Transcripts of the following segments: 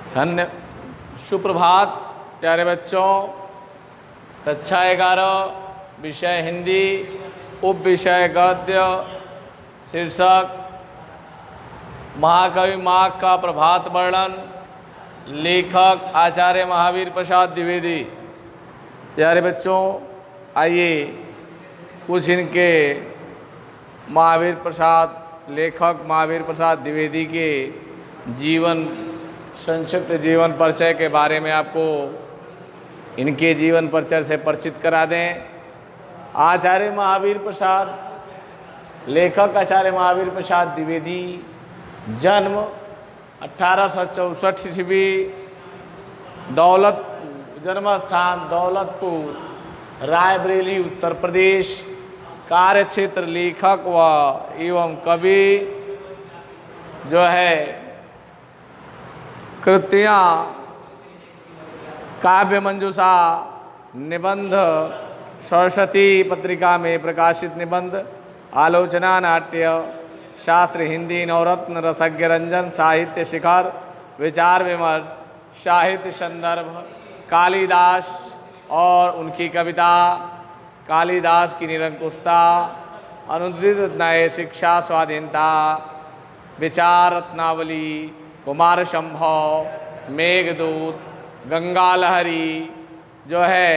धन्य सुप्रभात प्यारे बच्चों। कक्षा 11 विषय हिंदी, उप विषय गद्य, शीर्षक महाकवि माघ का प्रभात वर्णन, लेखक आचार्य महावीर प्रसाद द्विवेदी। प्यारे बच्चों, आइए कुछ इनके लेखक महावीर प्रसाद द्विवेदी के संक्षिप्त जीवन परिचय के बारे में आपको इनके जीवन परिचय से परिचित करा दें। आचार्य महावीर प्रसाद, लेखक आचार्य महावीर प्रसाद द्विवेदी, जन्म 1864 ईस्वी, जन्म स्थान दौलतपुर, रायबरेली, उत्तर प्रदेश। कार्य क्षेत्र लेखक व एवं कवि, जो है कृतियाँ काव्य मंजूषा, निबंध, सरस्वती पत्रिका में प्रकाशित निबंध, आलोचना, नाट्य, शास्त्र, हिंदी, नवरत्न, रसज्ञ रंजन, साहित्य शिखर, विचार विमर्श, साहित्य संदर्भ, कालिदास और उनकी कविता, कालिदास की निरंकुशता, अनुदित न्याय, शिक्षा, स्वाधीनता, विचार रत्नावली, कुमार संभव, मेघदूत, गंगा लहरी, जो है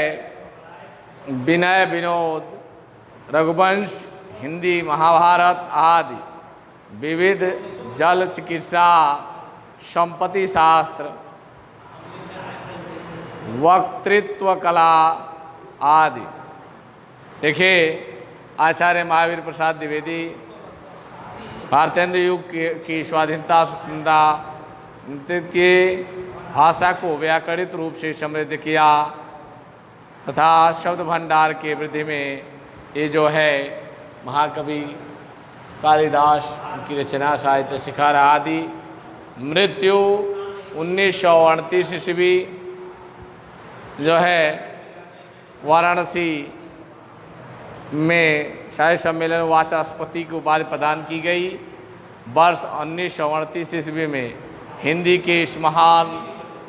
विनय विनोद, रघुवंश, हिंदी महाभारत आदि, विविध जल चिकित्सा, संपत्ति शास्त्र, वक्तृत्व कला आदि। देखिए, आचार्य महावीर प्रसाद द्विवेदी भारतेंद्र युग की स्वाधीनता की भाषा को व्याकरणित रूप से समृद्ध किया तथा शब्द भंडार के वृद्धि में ये जो है महाकवि कालिदास की रचना, साहित्य शिखर आदि। मृत्यु 1938 ईस्वी, जो है वाराणसी में साहित्य सम्मेलन वाचस्पति को उपाधि प्रदान की गई। वर्ष 1938 ईस्वी में हिंदी के इस महान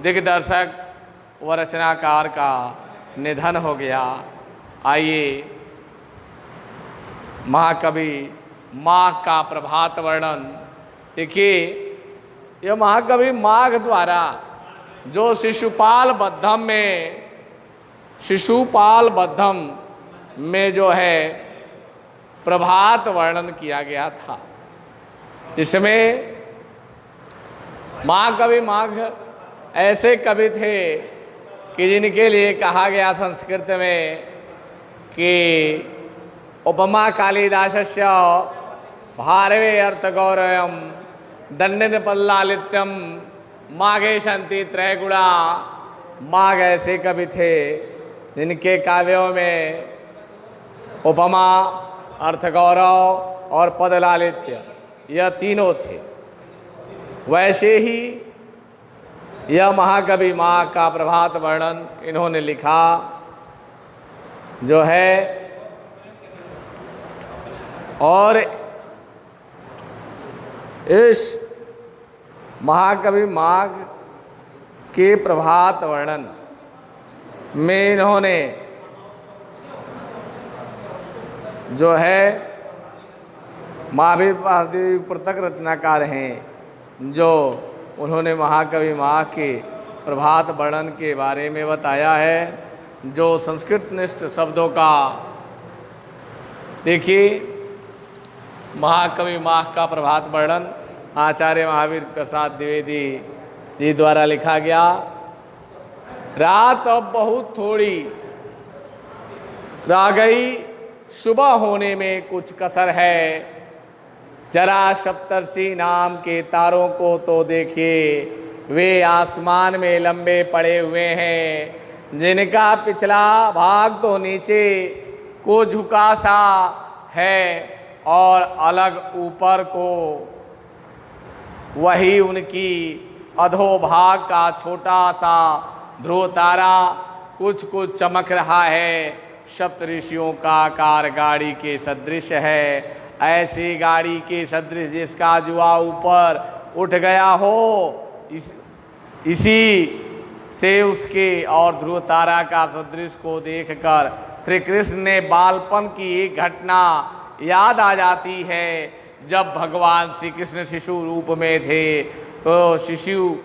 दिग्दर्शक व रचनाकार का निधन हो गया। आइए महाकवि माघ का प्रभात वर्णन। देखिए, यह महाकवि माघ द्वारा जो शिशुपाल बद्धम में जो है प्रभात वर्णन किया गया था, इसमें महाकवि माघ ऐसे कवि थे कि जिनके लिए कहा गया संस्कृत में कि उपमा कालिदासस्य भारवे अर्थगौरवम दंडन पल्लालित्यम माघे शांति त्रयगुणा। माघ ऐसे कवि थे जिनके काव्यों में उपमा, अर्थगौरव और पदलालित्य यह तीनों थे। वैसे ही यह महाकवि माघ का प्रभात वर्णन इन्होंने लिखा, जो है, और इस महाकवि माघ के प्रभात वर्णन में इन्होंने जो है महावीर प्रतक रचनाकार हैं, जो उन्होंने महाकवि माघ के प्रभात वर्णन के बारे में बताया है, जो संस्कृत निष्ठ शब्दों का। देखिए, महाकवि माघ का प्रभात वर्णन आचार्य महावीर प्रसाद द्विवेदी जी द्वारा लिखा गया। रात अब बहुत थोड़ी रह गई, सुबह होने में कुछ कसर है। जरा सप्तर्षि नाम के तारों को तो देखिए, वे आसमान में लंबे पड़े हुए हैं, जिनका पिछला भाग तो नीचे को झुका सा है और अलग ऊपर को वही उनकी अधोभाग का छोटा सा ध्रुव तारा कुछ कुछ चमक रहा है। सप्तऋषियों का आकार गाड़ी के सदृश है, ऐसी गाड़ी के सदृश जिसका जुआ ऊपर उठ गया हो, इसी से उसके और ध्रुव तारा का सदृश को देखकर श्री कृष्ण ने बालपन की एक घटना याद आ जाती है। जब भगवान श्री कृष्ण शिशु रूप में थे तो शिशु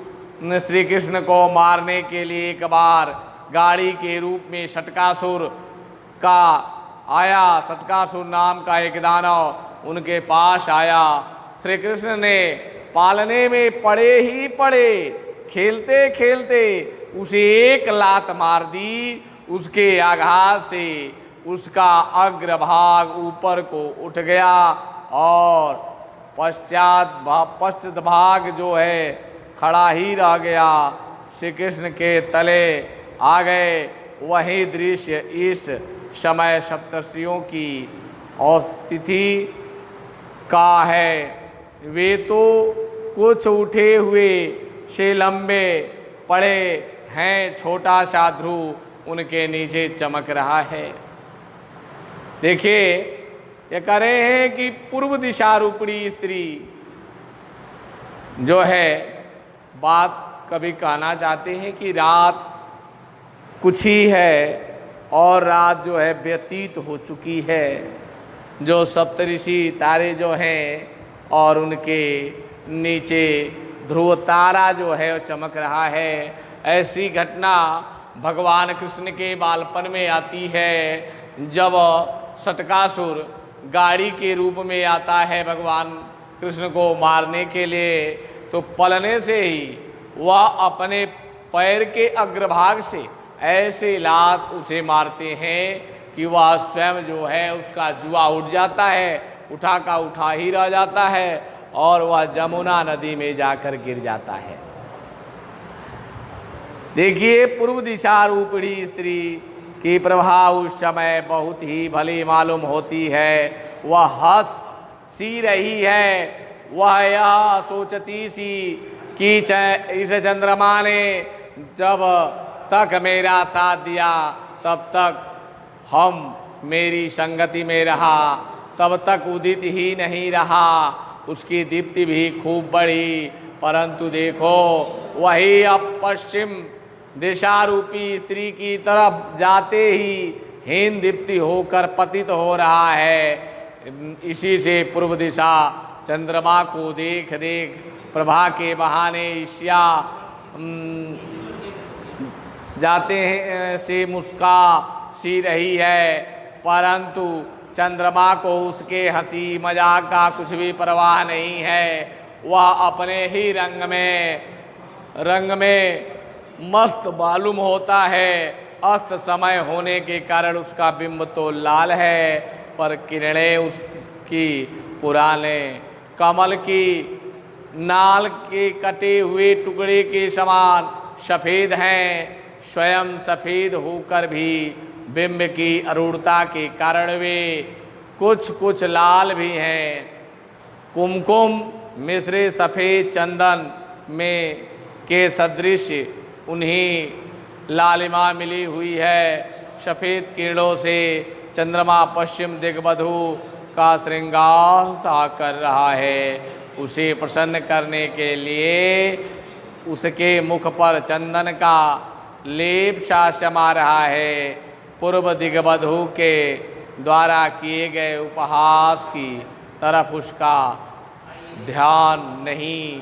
श्री कृष्ण को मारने के लिए एक बार गाड़ी के रूप में शटकासुर का आया। शटकासुर नाम का एक दानव उनके पास आया। श्री कृष्ण ने पालने में पड़े ही पड़े, खेलते खेलते उसे एक लात मार दी। उसके आघात से उसका अग्रभाग ऊपर को उठ गया और पश्चात भाग जो है खड़ा ही रह गया। श्री कृष्ण के तले आ गए। वही दृश्य इस समय सप्तर्षियों की औस्तिथि का है। वे तो कुछ उठे हुए से लंबे पड़े हैं, छोटा सा ध्रुव उनके नीचे चमक रहा है। देखिए, ये कह रहे हैं कि पूर्व दिशा रूपणी स्त्री जो है, बात कभी कहना चाहते हैं कि रात कुछ ही है और रात जो है व्यतीत हो चुकी है। जो सप्तऋषि तारे जो हैं और उनके नीचे ध्रुव तारा जो है वो चमक रहा है। ऐसी घटना भगवान कृष्ण के बालपन में आती है। जब शटकासुर गाड़ी के रूप में आता है भगवान कृष्ण को मारने के लिए, तो पलने से ही वह अपने पैर के अग्रभाग से ऐसे लात उसे मारते हैं कि वह स्वयं जो है उसका जुआ उठ जाता है, उठा का उठा ही रह जाता है और वह जमुना नदी में जाकर गिर जाता है। देखिए, पूर्व दिशा रूपणी स्त्री की प्रभाव उस समय बहुत ही भली मालूम होती है। वह हंस सी रही है। वह यह सोचती सी कि इस चंद्रमा ने जब तक मेरा साथ दिया तब तक हम मेरी संगति में रहा, तब तक उदित ही नहीं रहा। उसकी दीप्ति भी खूब बढ़ी, परंतु देखो वही अब पश्चिम दिशा रूपी स्त्री की तरफ जाते ही हीन दीप्ति होकर पतित हो रहा है। इसी से पूर्व दिशा चंद्रमा को देख देख प्रभा के बहाने ईर्ष्या जाते हैं से मुस्का सी रही है, परंतु चंद्रमा को उसके हंसी मजाक का कुछ भी परवाह नहीं है। वह अपने ही रंग में मस्त मालूम होता है। अस्त समय होने के कारण उसका बिंब तो लाल है, पर किरणें उसकी पुराने कमल की नाल के कटे हुए टुकड़े के समान सफ़ेद हैं। स्वयं सफ़ेद होकर भी बिंब की अरूढ़ता के कारण वे कुछ लाल भी हैं। कुमकुम मिश्रे सफ़ेद चंदन में के सदृश उन्हीं लालिमा मिली हुई है। सफ़ेद किरणों से चंद्रमा पश्चिम दिग्बधू का श्रृंगार सा कर रहा है। उसे प्रसन्न करने के लिए उसके मुख पर चंदन का लेप सा समा रहा है। पूर्व दिग्बधू के द्वारा किए गए उपहास की तरफ उसका ध्यान नहीं।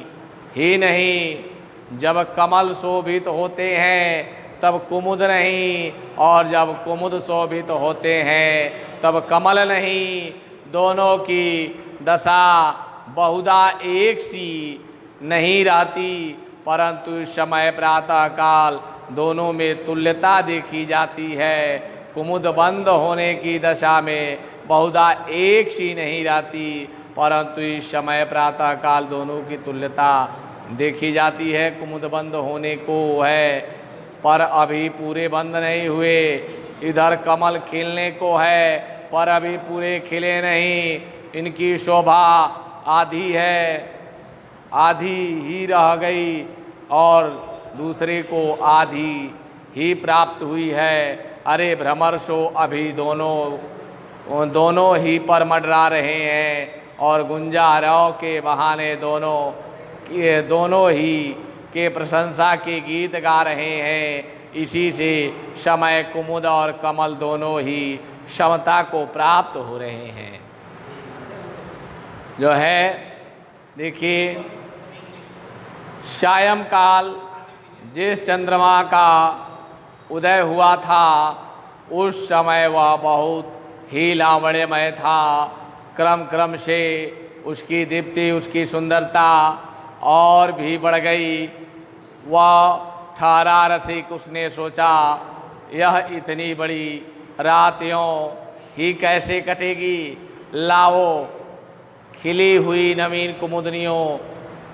जब कमल शोभित होते हैं तब कुमुद नहीं, और जब कुमुद शोभित होते हैं तब कमल नहीं। दोनों की दशा बहुधा एक सी नहीं रहती, परंतु इस समय प्रातःकाल दोनों में तुल्यता देखी जाती है। कुमुद बंद होने की दशा में बहुधा एक सी नहीं रहती, परंतु इस समय प्रातःकाल दोनों की तुल्यता देखी जाती है। कुमुद बंद होने को है, पर अभी पूरे बंद नहीं हुए। इधर कमल खिलने को है, पर अभी पूरे खिले नहीं। इनकी शोभा आधी है, आधी ही रह गई और दूसरे को आधी ही प्राप्त हुई है। अरे भ्रमरशो, अभी दोनों ही पर मंडरा रहे हैं और गुंजारव के बहाने दोनों ही के प्रशंसा के गीत गा रहे हैं। इसी से समय, कुमुद और कमल दोनों ही समता को प्राप्त हो रहे हैं। जो है देखिए, सायंकाल जिस चंद्रमा का उदय हुआ था उस समय वह बहुत ही लावण्यमय था। क्रम क्रम से उसकी दीप्ति, उसकी सुंदरता और भी बढ़ गई। वह ठारा रसिक उसने सोचा, यह इतनी बड़ी रात यूं ही कैसे कटेगी। लाओ खिली हुई नवीन कुमुदनियों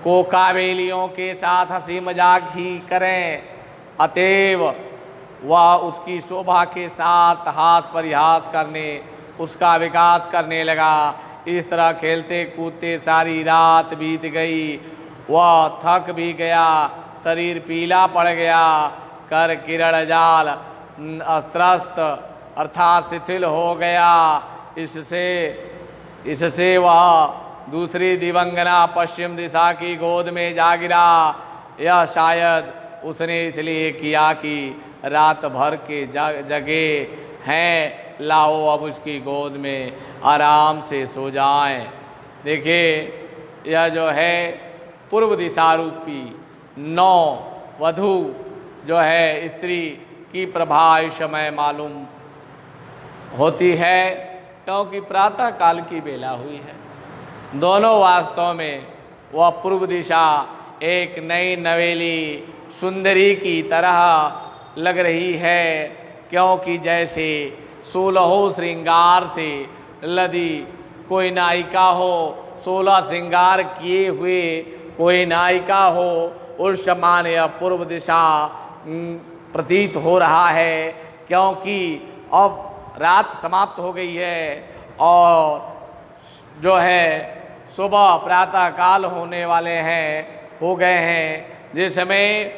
को कावेलियों के साथ हंसी मजाक ही करें। अतएव वह उसकी शोभा के साथ हास परिहास करने, उसका विकास करने लगा। इस तरह खेलते कूदते सारी रात बीत गई। वह थक भी गया, शरीर पीला पड़ गया, कर किरण जाल अस्त्रस्त अर्थात शिथिल हो गया। इससे वह दूसरी दिवंगना पश्चिम दिशा की गोद में जा गिरा। यह शायद उसने इसलिए किया कि रात भर के जगे हैं, लाओ अब उसकी गोद में आराम से सो जाएं। देखिए, यह जो है पूर्व दिशा रूपी 9 वधू जो है स्त्री की प्रभा इस समय मालूम होती है, क्योंकि प्रातः काल की बेला हुई है। दोनों वास्तव में वह पूर्व दिशा एक नई नवेली सुंदरी की तरह लग रही है, क्योंकि जैसे 16 श्रृंगार से लदी कोई नायिका हो, 16 श्रृंगार किए हुए कोई नायिका हो, उस समान यह पूर्व दिशा प्रतीत हो रहा है। क्योंकि अब रात समाप्त हो गई है और जो है सुबह प्रातः काल होने वाले हैं, हो गए हैं, जिस समय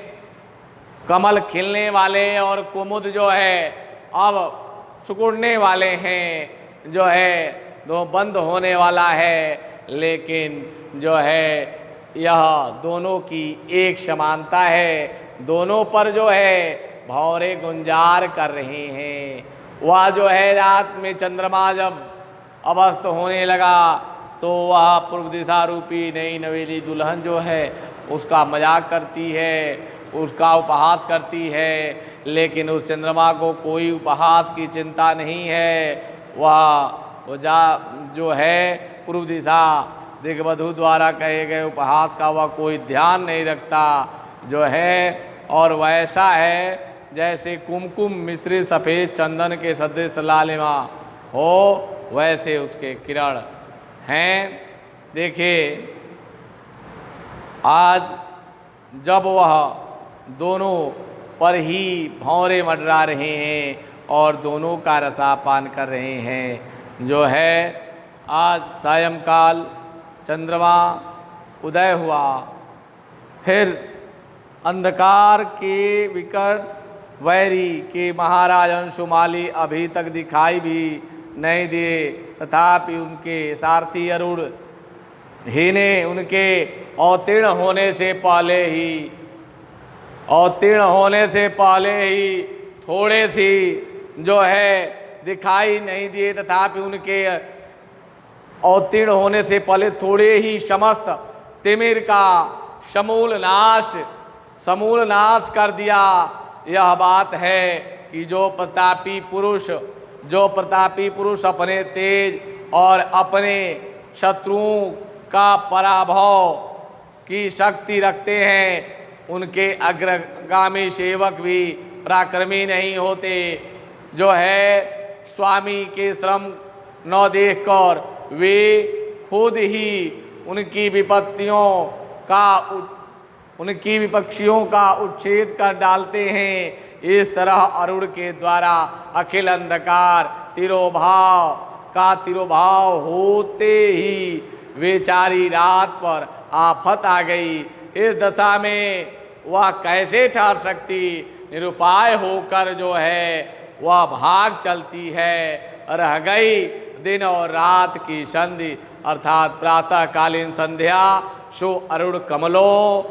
कमल खिलने वाले और कुमुद जो है अब सिकुड़ने वाले हैं, जो है दो बंद होने वाला है। लेकिन जो है यह दोनों की एक समानता है, दोनों पर जो है भौरे गुंजार कर रहे हैं। वह जो है रात में चंद्रमा जब अस्त होने लगा तो वह पूर्व दिशा रूपी नई नवेली दुल्हन जो है उसका मजाक करती है, उसका उपहास करती है। लेकिन उस चंद्रमा को कोई उपहास की चिंता नहीं है। वह जो है पूर्व दिशा दिग्वधू द्वारा कहे गए उपहास का वह कोई ध्यान नहीं रखता जो है। और वैसा है जैसे कुमकुम मिश्रित सफ़ेद चंदन के सदृश लालिमा हो, वैसे उसके किरण हैं। देखिए, आज जब वह दोनों पर ही भौरे मंडरा रहे हैं और दोनों का रसापान कर रहे हैं, जो है आज सायंकाल चंद्रमा उदय हुआ। फिर अंधकार के विकट वैरी के महाराज अंशुमाली अभी तक दिखाई भी नहीं दिए, तथापि उनके सारथी अरुण ही ने उनके अवतीर्ण होने से पहले ही थोड़े सी जो है दिखाई नहीं दिए, तथापि उनके अवतीर्ण होने से पहले थोड़े ही समस्त तिमिर का समूल नाश कर दिया। यह बात है कि जो प्रतापी पुरुष अपने तेज और अपने शत्रुओं का पराभव की शक्ति रखते हैं, उनके अग्रगामी सेवक भी पराक्रमी नहीं होते। जो है स्वामी के श्रम न देखकर वे खुद ही उनकी विपक्षियों का उच्छेद कर डालते हैं। इस तरह अरुण के द्वारा अखिल अंधकार तिरोभाव होते ही बेचारी रात पर आफत आ गई। इस दशा में वह कैसे ठहर सकती, निरुपाय होकर जो है वह भाग चलती है। रह गई दिन और रात की संधि अर्थात प्रातःकालीन संध्या। सो अरुण कमलों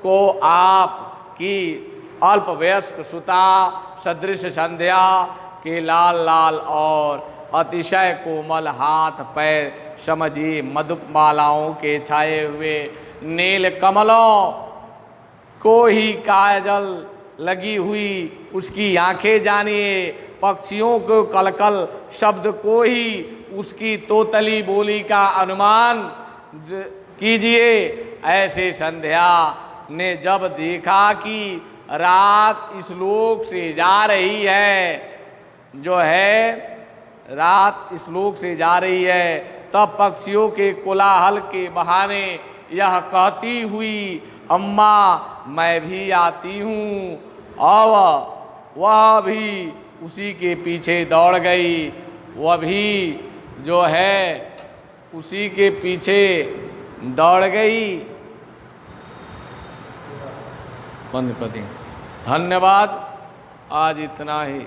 को आपकी अल्पवयस्क सुता सदृश संध्या के लाल लाल और अतिशय कोमल हाथ पैर समझिए, मधुमालाओं के छाए हुए नील कमलों को ही काजल लगी हुई उसकी आंखें जानिए, पक्षियों को कलकल शब्द को ही उसकी तोतली बोली का अनुमान कीजिए। ऐसे संध्या ने जब देखा कि रात इस लोक से जा रही है, जो है रात इस लोक से जा रही है, तब पक्षियों के कोलाहल के बहाने यह कहती हुई अम्मा मैं भी आती हूँ, और वह भी उसी के पीछे दौड़ गई। वह भी जो है उसी के पीछे दौड़ गई। बंद कर दी। धन्यवाद, आज इतना ही।